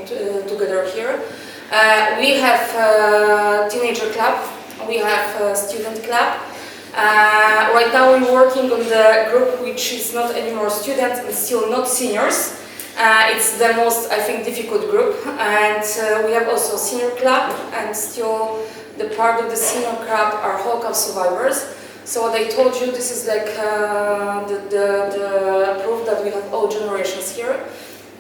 together here. We have teenager club, we have student club. Right now we're working on the group which is not anymore students and still not seniors. It's the most, I think, difficult group, and we have also senior club, and still the part of the senior club are Holocaust survivors. So what I told you, this is like the proof that we have all generations here.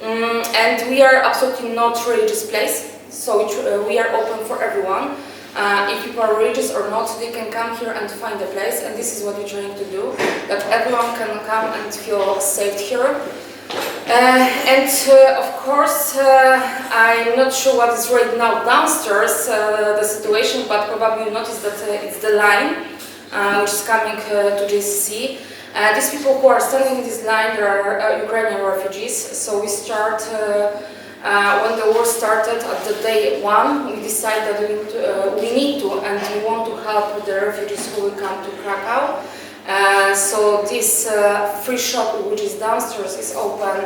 And we are absolutely not religious place, so we are open for everyone. If people are religious or not, they can come here and find a place, and this is what we're trying to do, that everyone can come and feel safe here. Of course, I'm not sure what is right now downstairs, the situation, but probably you notice that it's the line which is coming to JCC. These people who are standing in this line, they are Ukrainian refugees. So we start, when the war started, at the day one, we decided that we need to and we want to help the refugees who will come to Krakow. So this free shop, which is downstairs, is open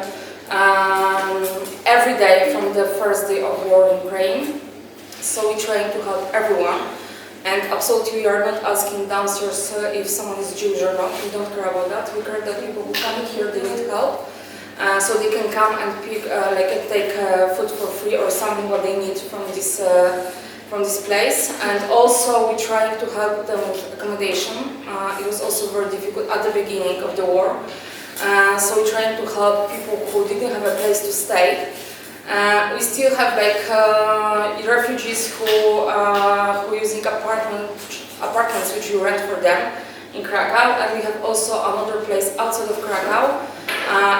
every day from the first day of war in Ukraine. So we're trying to help everyone, and absolutely we are not asking downstairs if someone is Jewish or not. We don't care about that. We care that people who come here, they need help, so they can come and pick, take food for free or something what they need from this place. And also we're trying to help them with accommodation. It was also very difficult at the beginning of the war. So we're trying to help people who didn't have a place to stay. We still have refugees who are using apartments which we rent for them in Krakow, and we have also another place outside of Krakow.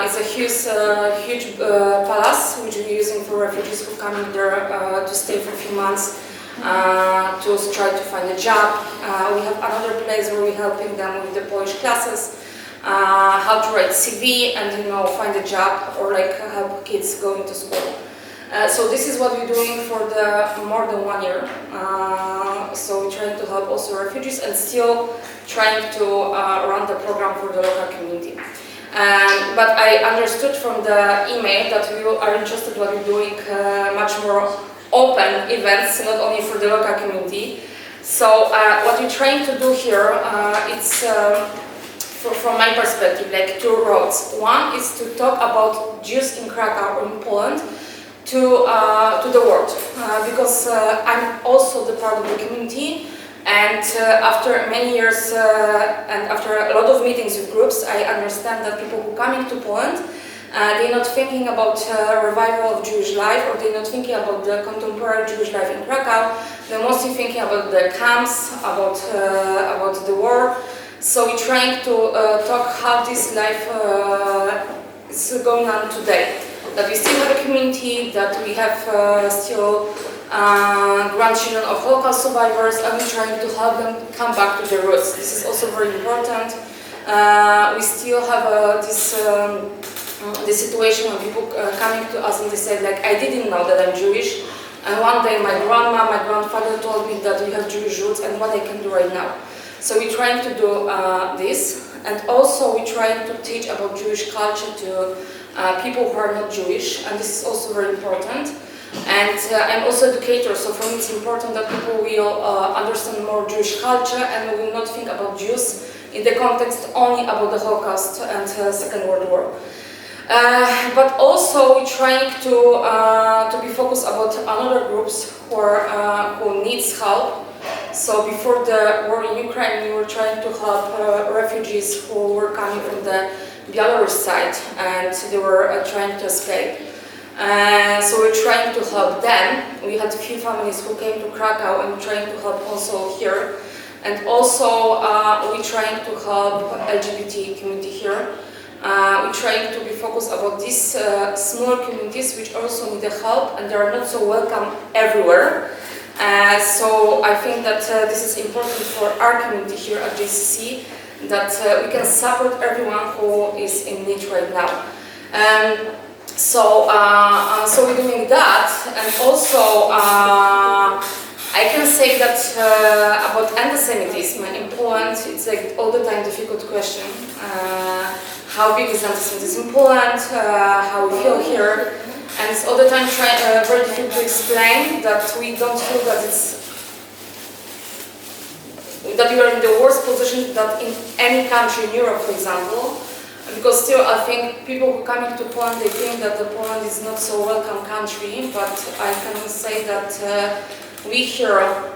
It's a huge palace which we're using for refugees who come in there to stay for a few months, to try to find a job. We have another place where we're helping them with the Polish classes, how to write CV and find a job, or help kids going to school. So this is what we're doing for the more than 1 year. So we're trying to help also refugees and still trying to run the program for the local community. But I understood from the email that we are interested in what we're doing much more open events, not only for the local community. So what we're trying to do here, it's from my perspective, two roads. One is to talk about Jews in Krakow or in Poland to the world, because I'm also the part of the community, and after many years and after a lot of meetings with groups, I understand that people who come into Poland, they're not thinking about revival of Jewish life, or they're not thinking about the contemporary Jewish life in Krakow. They're mostly thinking about the camps, about the war. So we're trying to talk how this life is going on today. That we still have a community, that we have still grandchildren of Holocaust survivors, and we're trying to help them come back to their roots. This is also very important. We still have this situation when people coming to us and they say, I didn't know that I'm Jewish, and one day my grandma, my grandfather told me that we have Jewish roots and what I can do right now. So we're trying to do this, and also we're trying to teach about Jewish culture to people who are not Jewish, and this is also very important. And I'm also an educator, so for me it's important that people will understand more Jewish culture and will not think about Jews in the context only about the Holocaust and Second World War. But also we're trying to be focused about another groups who needs help. So before the war in Ukraine, we were trying to help refugees who were coming from the Belarus side, and they were trying to escape. So we're trying to help them. We had a few families who came to Krakow, and we're trying to help also here. And also we're trying to help LGBT community here. We're trying to be focused about these smaller communities which also need the help, and they are not so welcome everywhere. So I think that this is important for our community here at JCC, that we can support everyone who is in need right now. So we're doing that, and also I can say that about anti-Semitism in Poland, it's all the time difficult question. How big is anti-Semitism in Poland? How we feel here? And it's all the time very difficult to explain that we don't feel that that we are in the worst position that in any country in Europe, for example. Because still, I think people who come into Poland, they think that Poland is not so welcome country, but I can say that we here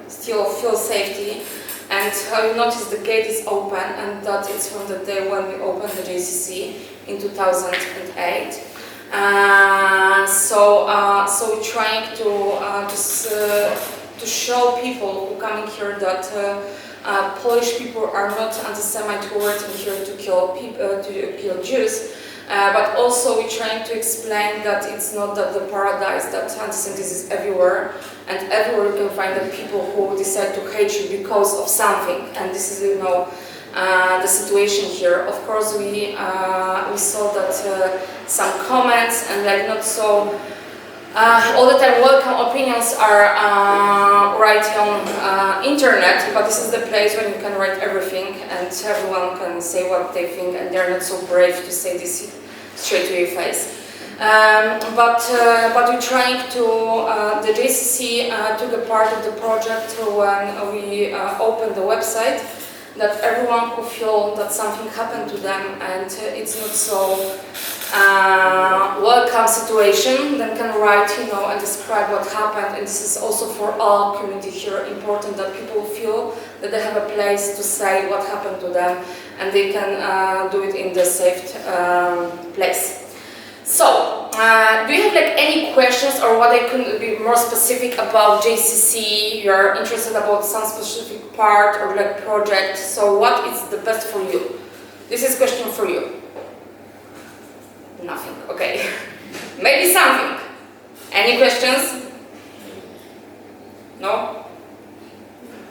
still feel safety, and I noticed the gate is open, and that it's from the day when we opened the JCC in 2008. So we're trying to show people who coming here that Polish people are not anti-Semites who were here to kill Jews, but also we're trying to explain that it's not that the paradise, that anti-Semitism is everywhere, and everywhere you can find the people who decide to hate you because of something, and this is, you know, the situation here. Of course, we saw that some comments and like not so all the time welcome opinions are writing on internet, but this is the place where you can write everything and everyone can say what they think, and they're not so brave to say this straight to your face. But we're trying to, the JCC took a part of the project when we opened the website, that everyone who feel that something happened to them and it's not so welcome situation, then can write, you know, and describe what happened. And this is also for all community here important, that people feel that they have a place to say what happened to them, and they can do it in the safe place. So, do you have like any questions, or what I could be more specific about JCC? You are interested about some specific part or like project. So, what is the best for you? This is question for you. Nothing. Okay. Maybe something. Any questions? No?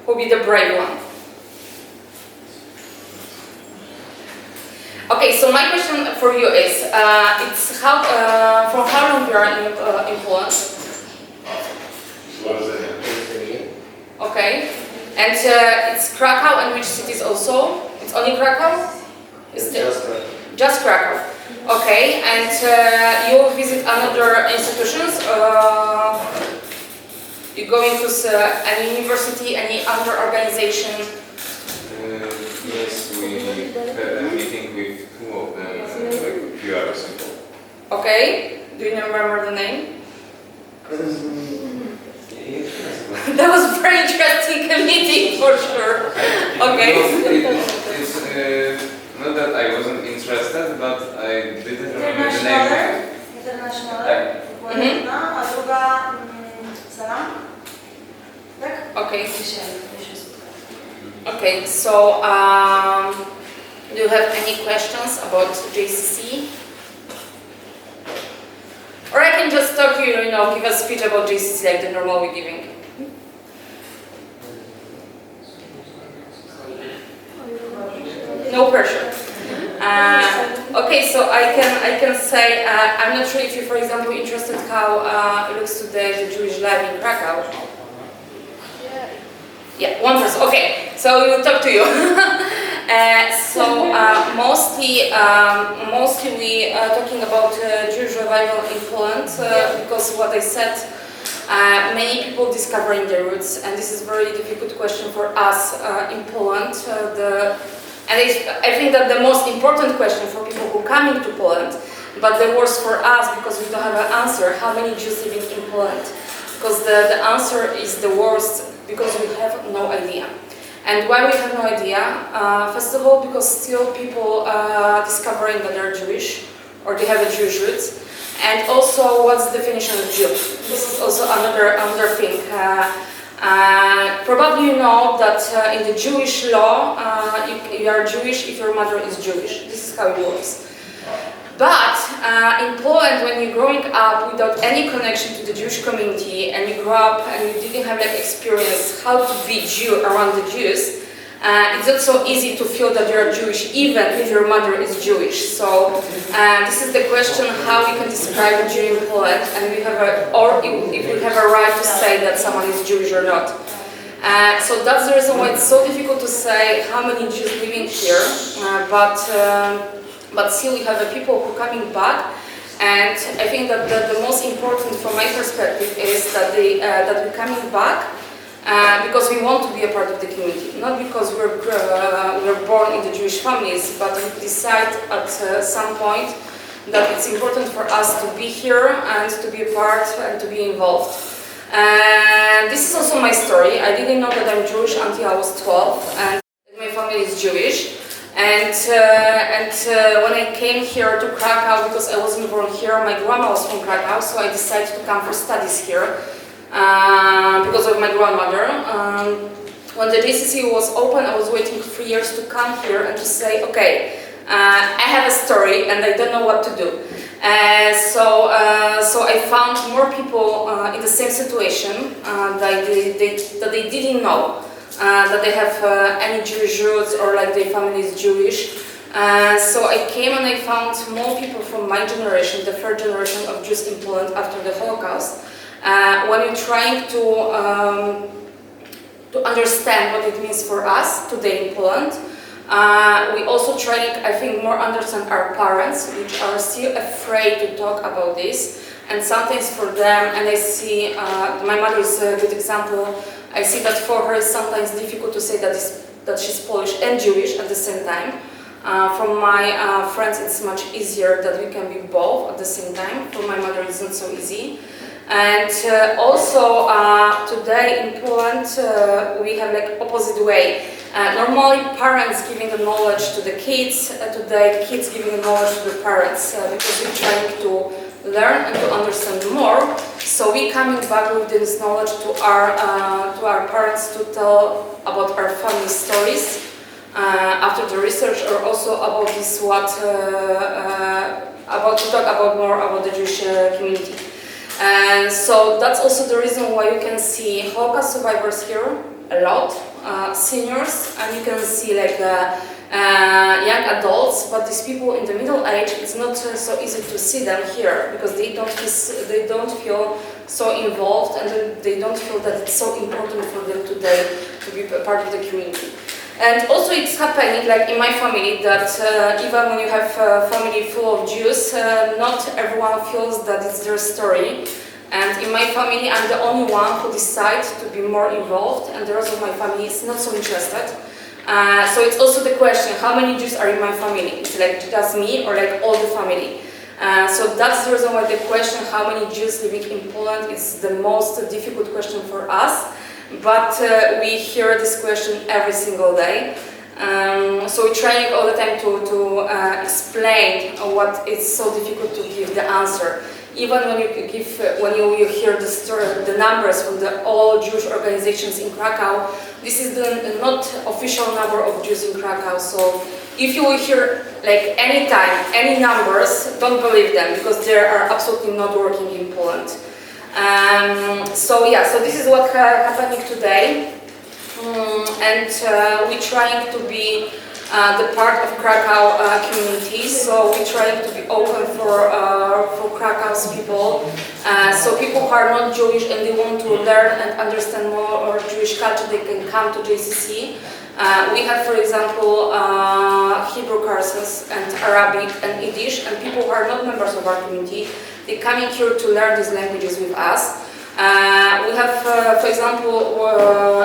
Who'll be the brave one? Okay, so my question for you is, it's how, from how long you are in Poland? Okay, and it's Krakow, and which cities also? It's only Krakow? Just Krakow. Okay, and you visit another institutions? You going to any university, any other organization? Yes, we had a meeting with two of them like a few hours ago. Okay, do you remember the name? That was a very interesting meeting for sure. Okay. It's not that I wasn't interested, but I didn't remember the name. Okay. Okay, so do you have any questions about JCC? Or I can just talk to you, you know, give a speech about JCC like the normal we're giving. No pressure. Okay, so I can say I'm not sure if you, for example, interested how it looks today the Jewish life in Krakow. Yeah, one person. Okay, so we will talk to you. Mostly we are talking about Jewish revival in Poland because what I said, many people discovering their roots, and this is a very difficult question for us in Poland. I think that the most important question for people who come into Poland, but the worst for us because we don't have an answer, how many Jews living in Poland? Because the answer is the worst, because we have no idea. And why we have no idea? First of all, because still people discovering that they're Jewish, or they have a Jewish roots. And also, what's the definition of Jew? This is also another thing. Probably you know that in the Jewish law, you are Jewish if your mother is Jewish. This is how it works. But in Poland, when you're growing up without any connection to the Jewish community, and you grow up and you didn't have like experience how to be Jew around the Jews, it's not so easy to feel that you're Jewish even if your mother is Jewish. So this is the question: how we can describe a Jew in Poland, and we have or if we have a right to say that someone is Jewish or not. So that's the reason why it's so difficult to say how many Jews living here, but still we have people who are coming back, And I think that the most important from my perspective is that we're coming back because we want to be a part of the community, not because we're born in the Jewish families, but we decide at some point that it's important for us to be here and to be a part and to be involved. And this is also my story. I didn't know that I'm Jewish until I was 12, and my family is Jewish. And when I came here to Krakow, because I wasn't born here, my grandma was from Krakow, so I decided to come for studies here because of my grandmother. When the JCC was open, I was waiting 3 years to come here and to say, okay, I have a story and I don't know what to do. So I found more people in the same situation that they didn't know. That they have any Jewish roots or like their family is Jewish. So I came and I found more people from my generation, the third generation of Jews in Poland after the Holocaust. When you're trying to understand what it means for us today in Poland, we also trying, I think, more understand our parents, which are still afraid to talk about this. And sometimes for them, and I see, my mother is a good example, I see that for her it's sometimes difficult to say that she's Polish and Jewish at the same time. From my friends it's much easier that we can be both at the same time. For my mother it's not so easy. And also today in Poland we have like opposite way. Normally parents giving the knowledge to the kids, today kids giving the knowledge to the parents because we're trying to learn and to understand more. So we coming back with this knowledge to our parents to tell about our family stories after the research, or also about this about to talk about more about the Jewish community. And so that's also the reason why you can see Holocaust survivors here a lot, seniors, and you can see like young adults, but these people in the middle age, it's not so easy to see them here because they don't feel so involved, and they don't feel that it's so important for them today to be a part of the community. And also it's happening like in my family that even when you have a family full of Jews, not everyone feels that it's their story. And in my family, I'm the only one who decides to be more involved, and the rest of my family is not so interested. So it's also the question, how many Jews are in my family? It's like just me or like all the family? So that's the reason why the question, how many Jews living in Poland, is the most difficult question for us. But we hear this question every single day. So we're trying all the time to explain what is so difficult to give the answer. Even when you hear the story, the numbers from all Jewish organizations in Krakow, this is the not official number of Jews in Krakow. So if you will hear like anytime any numbers, don't believe them because they are absolutely not working in Poland. So yeah, so this is what happening today, and we're trying to be the part of Krakow community. So we're trying to be open for Krakow's people. So people who are not Jewish and they want to learn and understand more Jewish culture, they can come to JCC. We have, for example, Hebrew courses and Arabic and Yiddish, and people who are not members of our community, they coming here to learn these languages with us. We have, for example,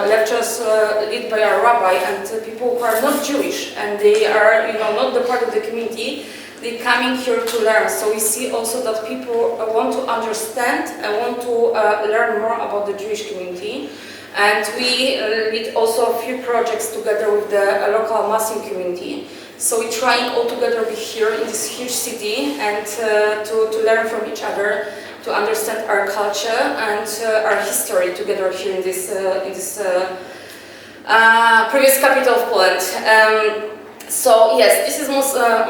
lectures led by our rabbi, and people who are not Jewish and they are, not the part of the community. They coming here to learn. So we see also that people want to understand and want to learn more about the Jewish community. And we lead also a few projects together with the local Muslim community. So we're trying all together be here in this huge city and to learn from each other, to understand our culture and our history together here in this previous capital of Poland. So yes, this is more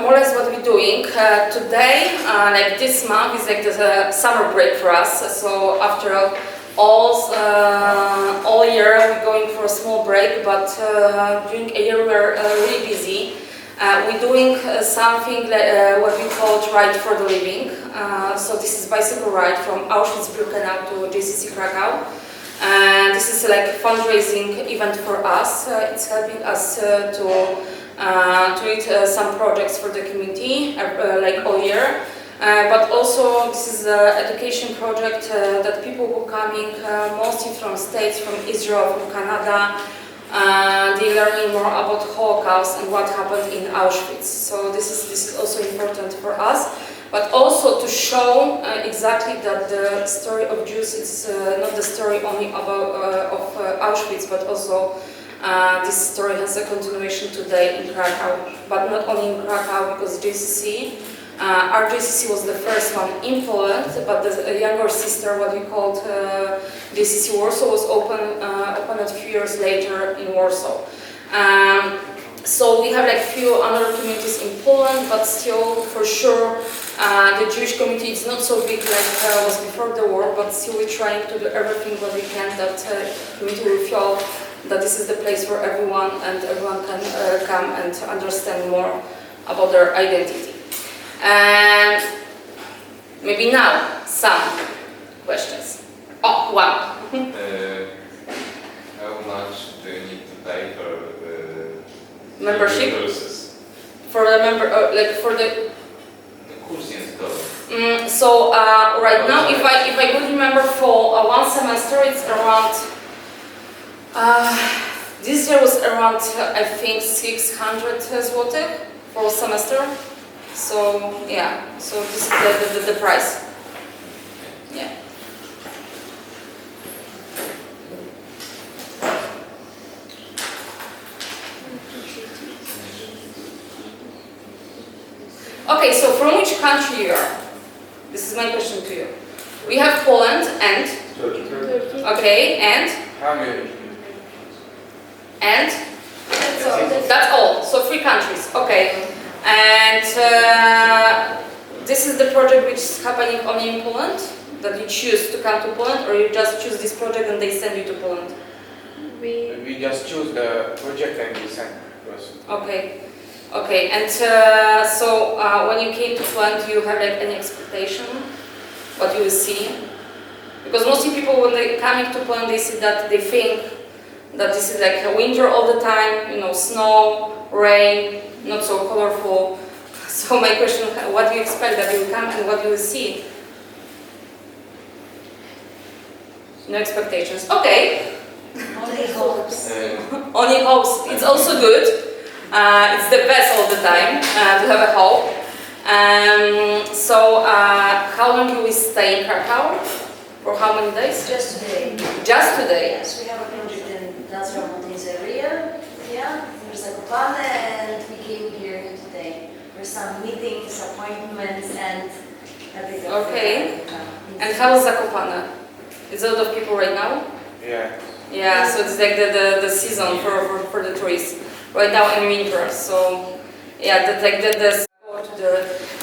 or less what we're doing today. Like this month is like the summer break for us. So after all year we're going for a small break, but during a year we're really busy. We're doing something what we call Ride for the Living. So this is bicycle ride from Auschwitz-Birkenau to JCC Krakow. And this is like a fundraising event for us. It's helping us to lead some projects for the community like all year. but also this is an education project that people who are coming mostly from States, from Israel, from Canada, they're learning more about Holocaust and what happened in Auschwitz. So this is also important for us, but also to show exactly that the story of Jews is not the story only of Auschwitz, but also this story has a continuation today in Krakow, but not only in Krakow, because JCC, our JCC was the first one in Poland, but the younger sister, what we called JCC Warsaw, was opened a few years later in Warsaw. So we have like few other communities in Poland, but still, for sure, the Jewish community is not so big like was before the war, but still we're trying to do everything what we can that community will feel that this is the place for everyone and everyone can come and understand more about their identity. And maybe now some questions. Oh, wow. How much do you need to pay for membership? courses? For the member, like for the Course in school. so right now, if I could remember, for one semester, it's around. This year was around, I think, 600 zlotych for a semester. So yeah, so this is the price. Yeah. Okay, so from which country you are? This is my question to you. We have Poland and Turkey. okay, and Hungary. and that's all. So 3 countries. Okay, and this is the project which is happening only in Poland. That you choose to come to Poland, or you just choose this project and they send you to Poland? We just choose the project and we send person. Okay. Okay, and so when you came to Poland, do you have like any expectation what you will see? Because mostly people, when they coming to Poland, they see that, they think that this is like a winter all the time, you know, snow, rain, not so colorful. So my question, what do you expect that you will come and what you will see? No expectations. Okay. Only hopes. Only hopes. It's also good. It's the best all the time to have a hope. So, how long will we stay in Krakow? For how many days? Just today. Just today. Yes, we have a project in Natural Mountains area. Yeah, there's Zakopane, and we came here today for some meetings, appointments, and a bit of. Okay. And how is Zakopane? Is a lot of people right now? Yeah. Yeah, so it's like the season for the tourists. Right now in winter, so yeah, the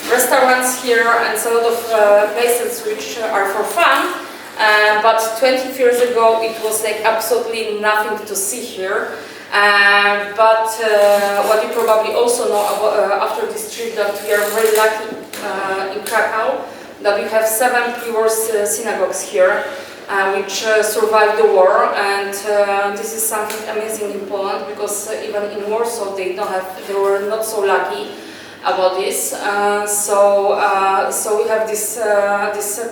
restaurants here and a lot of places which are for fun. But 20 years ago, it was like absolutely nothing to see here. But what you probably also know about, after this trip, that we are very lucky in Krakow that we have 7 pre-war synagogues here. Which survived the war, and this is something amazing in Poland, because even in Warsaw they were not so lucky about this. So we have this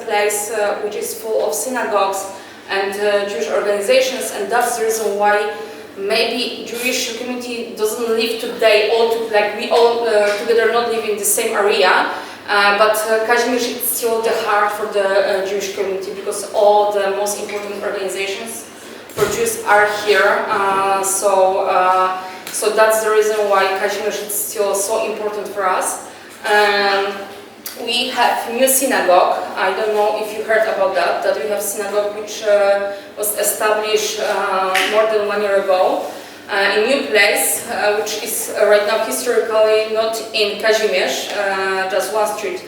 place which is full of synagogues and Jewish organizations, and that's the reason why maybe Jewish community doesn't live today we all together not live in the same area. But Kazimierz is still the heart for the Jewish community, because all the most important organizations for Jews are here. So that's the reason why Kazimierz is still so important for us. We have new synagogue. I don't know if you heard about that. That we have synagogue which was established more than 1 year ago. A new place, which is right now historically not in Kazimierz, just 1 street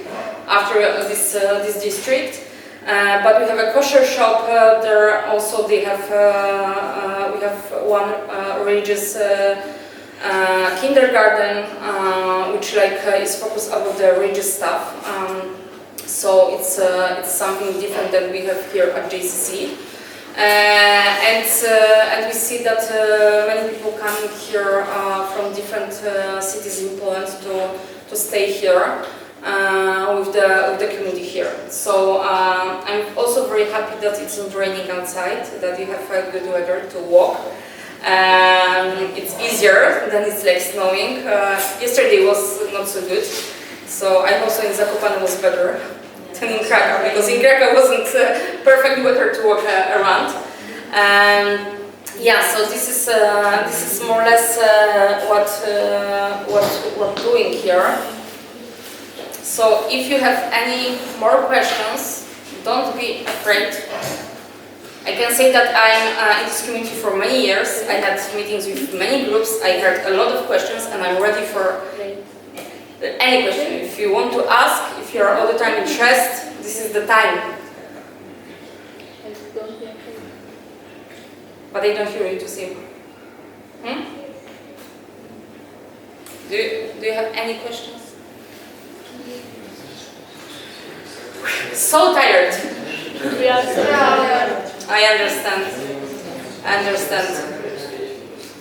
after this district. But we have a kosher shop there. Also, we have one religious kindergarten, which is focused about the religious stuff. So it's something different than we have here at JCC. And we see that many people coming here from different cities in Poland to stay here. with the community here. So I'm also very happy that it's not raining outside, that you have good weather to walk. It's easier than it's like snowing. Yesterday was not so good, so I hope so in Zakopane was better than in Krakow, because in Krakow wasn't perfect weather to walk around. Yeah, so this is more or less what we're doing here. So if you have any more questions, don't be afraid. I can say that I'm in this community for many years. I had meetings with many groups. I heard a lot of questions, and I'm ready for any question. If you want to ask, if you are all the time interested, this is the time. But I don't hear you to say. Do you have any questions? So tired. I understand.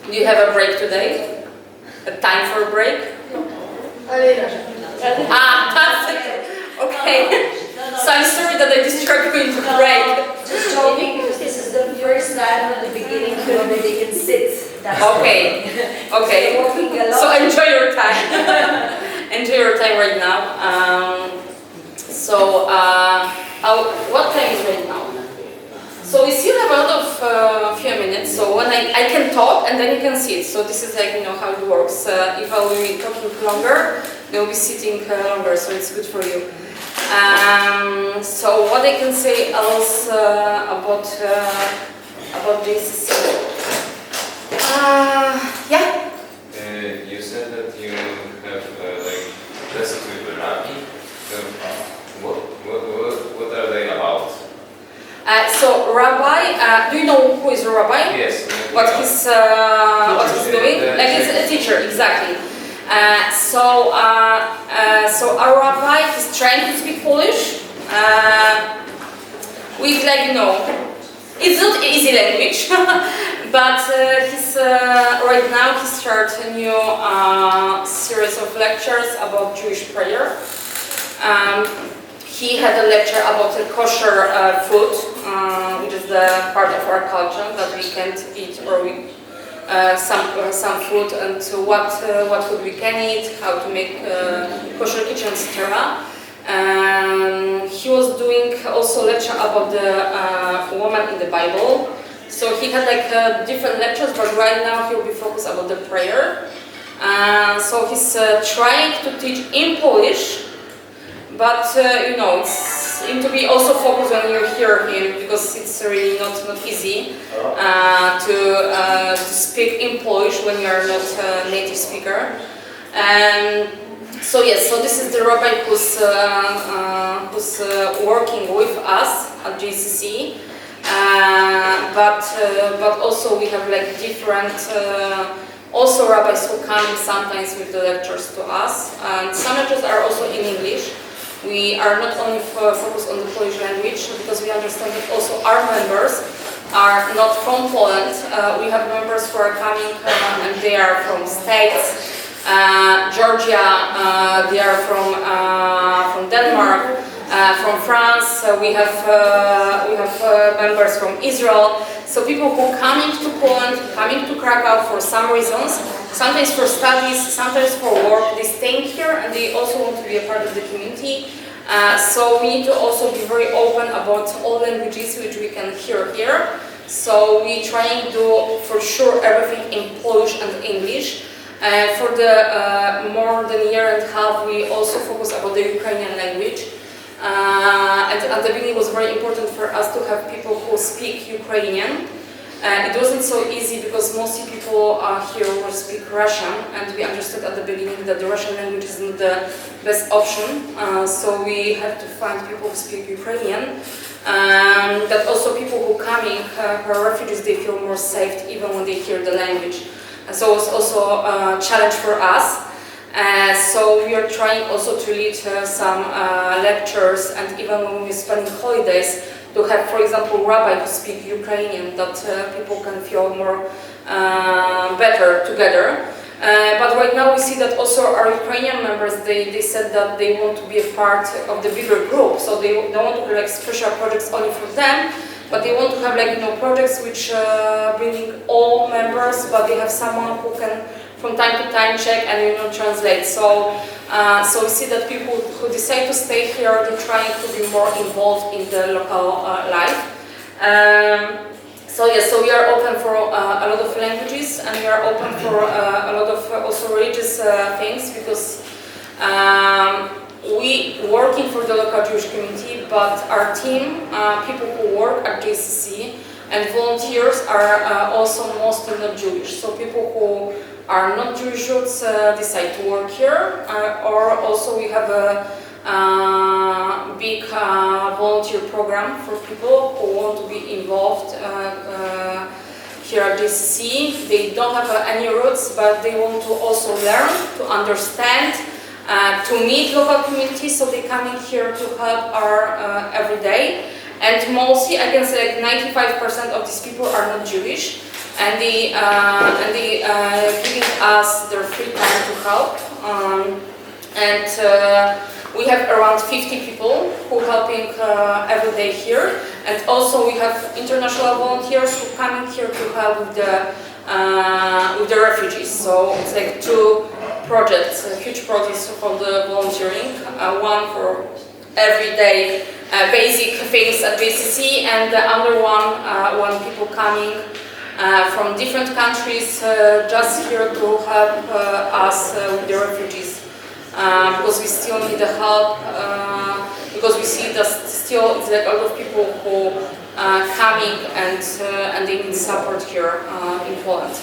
Do you have a break today? A time for a break? That's it. Okay. So I'm sorry that I distracted you into break. Just joking, because this is the first time at the beginning when they can sit. That's Okay. So enjoy your time. Enjoy your time right now. What time is right now? So we still have a lot of few minutes. So when I can talk and then you can sit. So this is like how it works. If I will be talking longer, they will be sitting longer. So it's good for you. So what I can say else about JCC? Yeah. You said that you have lessons with the rabbi. What are they about? So rabbi, do you know who is a rabbi? Yes. What he's doing? Like he's a teacher, exactly. So our rabbi is trying to speak Polish. With it's not easy language, but he's right now he starts a new series of lectures about Jewish prayer. He had a lecture about kosher food, which is the part of our culture that we can't eat, or some food, and what food we can eat, how to make kosher kitchen, etc. He was doing also lecture about the woman in the Bible. So he had different lectures, but right now he will be focused about the prayer. So he's trying to teach in Polish. But it's to be also focused when you hear him, because it's really not easy to speak in Polish when you are not a native speaker. So yes, so this is the rabbi who's working with us at JCC. But also we have different also rabbis who come sometimes with the lectures to us, and some lectures are also in English. We are not only focused on the Polish language, because we understand that also our members are not from Poland. We have members who are coming and they are from States, Georgia, they are from Denmark, from France. We have members from Israel. So people who coming to Poland, coming to Krakow for some reasons, sometimes for studies, sometimes for work, they stay here and they also want to be a part of the community. So we need to also be very open about all languages which we can hear here. So we try and do for sure everything in Polish and English. For the more than a year and a half, we also focus about the Ukrainian language. And at the beginning it was very important for us to have people who speak Ukrainian. It wasn't so easy because mostly people here will speak Russian, and we understood at the beginning that the Russian language isn't the best option. So we had to find people who speak Ukrainian. That also people who coming who are refugees, they feel more safe even when they hear the language. So it was also a challenge for us. So we are trying also to lead some lectures, and even when we're spending holidays, to have, for example, rabbi who speak Ukrainian, that people can feel more better together. But right now we see that also our Ukrainian members, they said that they want to be a part of the bigger group. So they don't want to have like special projects only for them, but they want to have like, you know, projects which bring all members, but they have someone who can from time to time check and, you know, translate. So we see that people who decide to stay here, they're trying to be more involved in the local life. So yes, so we are open for a lot of languages, and we are open for a lot of also religious things, because we working for the local Jewish community, but our team, people who work at JCC and volunteers are also mostly not Jewish. So people who are not Jewish roots decide to work here, or also we have a big volunteer program for people who want to be involved here at JCC. They don't have any roots, but they want to also learn, to understand, to meet local communities, so they come in here to help our everyday. And mostly, I can say like 95% of these people are not Jewish, and they giving us their free time to help. We have around 50 people who helping every day here, and also we have international volunteers who coming here to help with the refugees. So it's like two projects, huge projects for the volunteering. One for everyday basic things at JCC, and the other one people coming from different countries just here to help us with the refugees. Because we still need the help, because we see that still it's like a lot of people who coming and they need support here in Poland.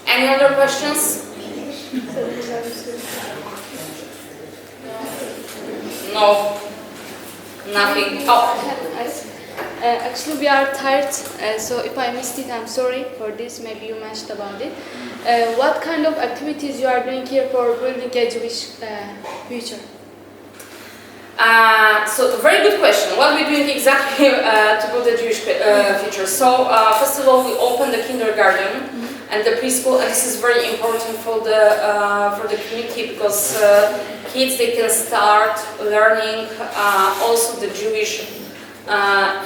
Any other questions? No, nothing. Oh. Actually, we are tired, so if I missed it, I'm sorry for this. Maybe you mentioned about it. What kind of activities you are doing here for building a Jewish future? So, very good question. What are we doing exactly to build a Jewish future? So, first of all, we opened the kindergarten and the preschool, and this is very important for the community, because kids, they can start learning also the Jewish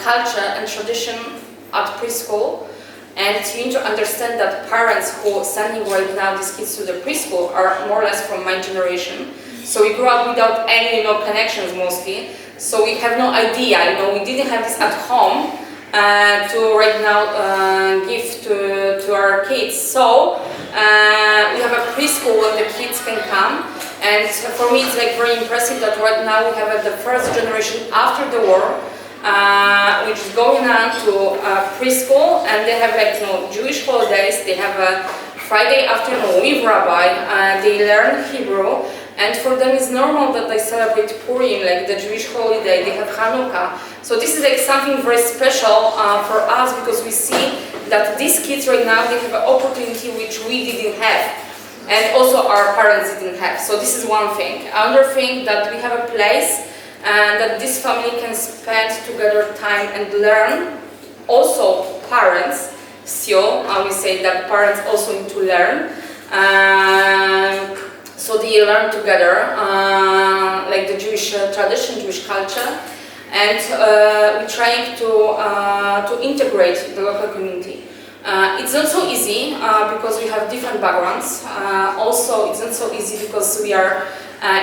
culture and tradition at preschool. And you need to understand that parents who are sending right now these kids to the preschool are more or less from my generation. So we grew up without any, you know, connections mostly. So we have no idea, you know, we didn't have this at home to right now give to our kids. So we have a preschool where the kids can come. And for me, it's like very impressive that right now we have the first generation after the war, which is going on to preschool, and they have like, you know, Jewish holidays. They have a Friday afternoon with rabbi. They learn Hebrew, and for them it's normal that they celebrate Purim, like the Jewish holiday. They have Hanukkah. So this is like something very special for us, because we see that these kids right now, they have an opportunity which we didn't have, and also our parents didn't have. So this is one thing. Another thing, that we have a place and that this family can spend together time and learn. Also parents, still, I will say that parents also need to learn. So they learn together, like the Jewish tradition, Jewish culture. And we're trying to integrate the local community. It's not so easy because we have different backgrounds. Also, it's not so easy because we are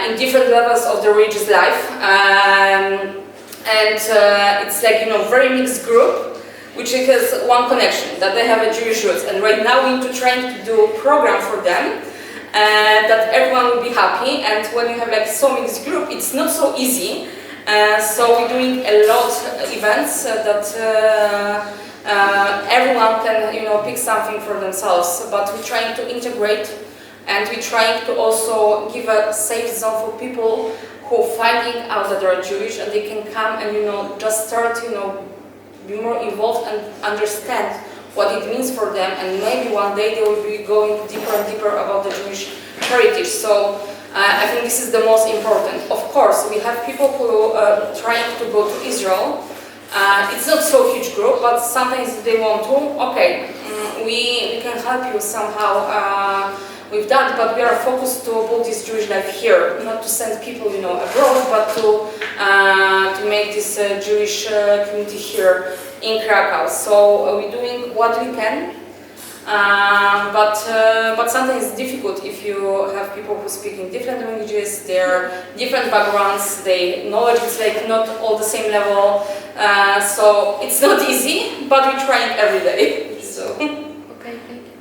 in different levels of the religious life, and it's like, you know, very mixed group, which has one connection, that they have a Jewish roots. And right now we need to try to do a program for them that everyone will be happy. And when you have like so mixed group, it's not so easy. So we're doing a lot of events that everyone can, you know, pick something for themselves. But we're trying to integrate. And we're trying to also give a safe zone for people who are finding out that they're Jewish, and they can come and, you know, just start, you know, be more involved and understand what it means for them, and maybe one day they will be going deeper and deeper about the Jewish heritage. So I think this is the most important. Of course, we have people who are trying to go to Israel It's not so huge group, but sometimes they want to. Okay, we can help you somehow with that, but we are focused to put this Jewish life here, not to send people, abroad, but to make this Jewish community here in Krakow. So we're doing what we can, but sometimes it's difficult if you have people who speak in different languages, their different backgrounds, their knowledge is like not all the same level. So it's not easy, but we're trying every day. So. Okay, thank you.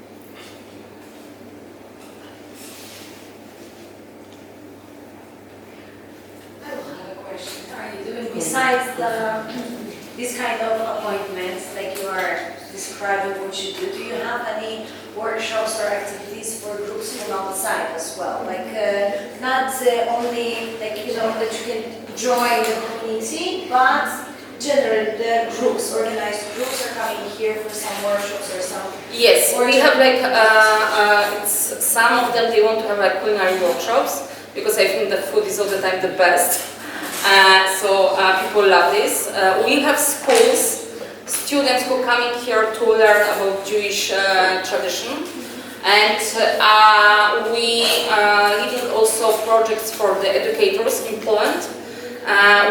I will have a question. Are you doing besides these kind of appointments, like you are describing what you do you have any workshops or activities for groups from outside as well? Like not only like that you can join the community, but generally the groups, organized groups are coming here for some workshops or some. Yes, we have like some of them they want to have like culinary workshops because I think that food is all the time the best. So people love this. We have schools, students who come in here to learn about Jewish tradition, and we leading also projects for the educators in Poland.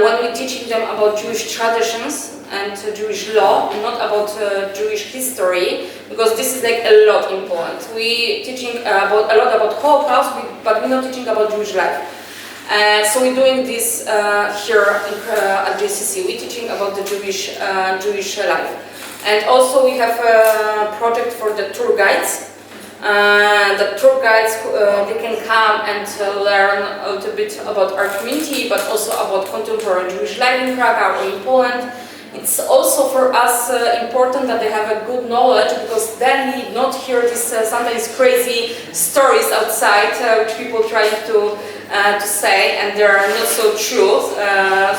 When we're teaching them about Jewish traditions and Jewish law, not about Jewish history, because this is like a lot in Poland. We're teaching a lot about Holocaust, but we're not teaching about Jewish life. So we're doing this here at JCC. We're teaching about the Jewish life, and also we have a project for the tour guides. The tour guides they can come and learn a little bit about our community, but also about contemporary Jewish life in Krakow or in Poland. It's also for us important that they have a good knowledge, because then we not hear these sometimes crazy stories outside which people try to say, and they are not so true.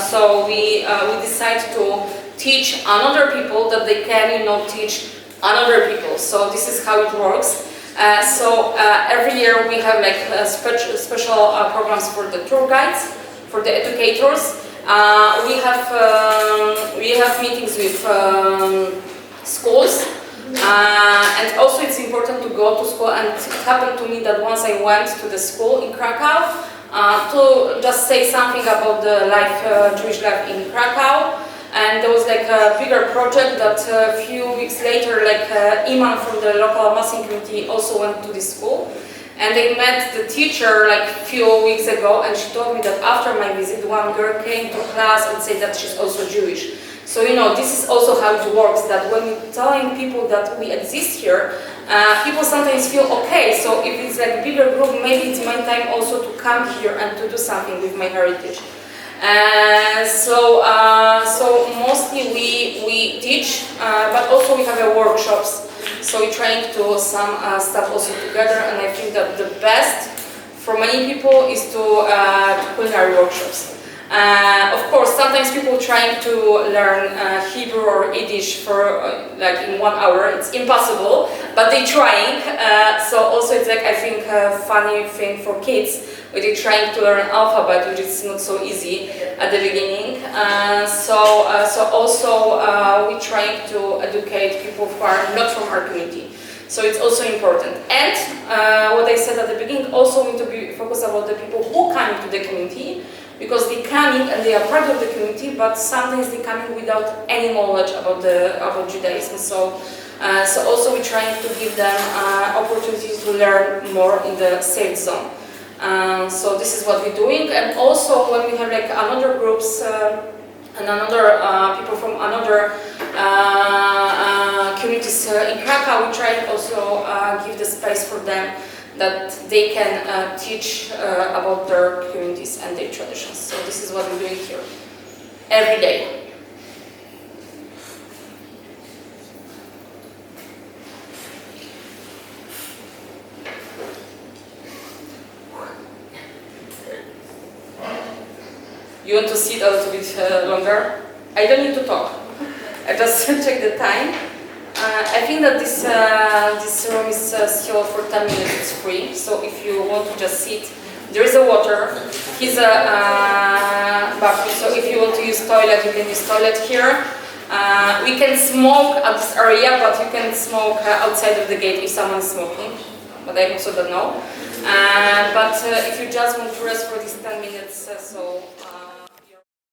So we decide to teach another people that they can teach another people. So this is how it works. So every year we have like special programs for the tour guides, for the educators. We have meetings with schools, and also it's important to go to school. And it happened to me that once I went to the school in Krakow to just say something about the Jewish life in Krakow. And there was like a bigger project that a few weeks later, like Imam from the local Muslim community also went to this school. And they met the teacher like a few weeks ago, and she told me that after my visit, one girl came to class and said that she's also Jewish. So this is also how it works, that when we're telling people that we exist here, people sometimes feel okay. So if it's like a bigger group, maybe it's my time also to come here and to do something with my heritage. So mostly we teach, but also we have workshops. So we're trying to do some stuff also together, and I think that the best for many people is to culinary workshops. Of course, sometimes people trying to learn Hebrew or Yiddish for like in 1 hour. It's impossible, but they're trying. So also it's like I think a funny thing for kids, where they're trying to learn alphabet, which is not so easy at the beginning. So also we're trying to educate people who are not from our community. So it's also important. And what I said at the beginning, also we need to be focused about the people who come into the community, because they come in and they are part of the community, but sometimes they come in without any knowledge about Judaism. So also we're trying to give them opportunities to learn more in the safe zone. So this is what we're doing, and also when we have like another groups and another people from another communities in Krakow, we try to also give the space for them that they can teach about their communities and their traditions. So this is what we're doing here every day. You want to sit a little bit longer? I don't need to talk. I just check the time. I think that this room is still for 10 minutes. It's free. So if you want to just sit, there is a water. Here's a bathroom. So if you want to use toilet, you can use toilet here. We can smoke at this area, but you can smoke outside of the gate if someone is smoking, but I also don't know. But if you just want to rest for these 10 minutes,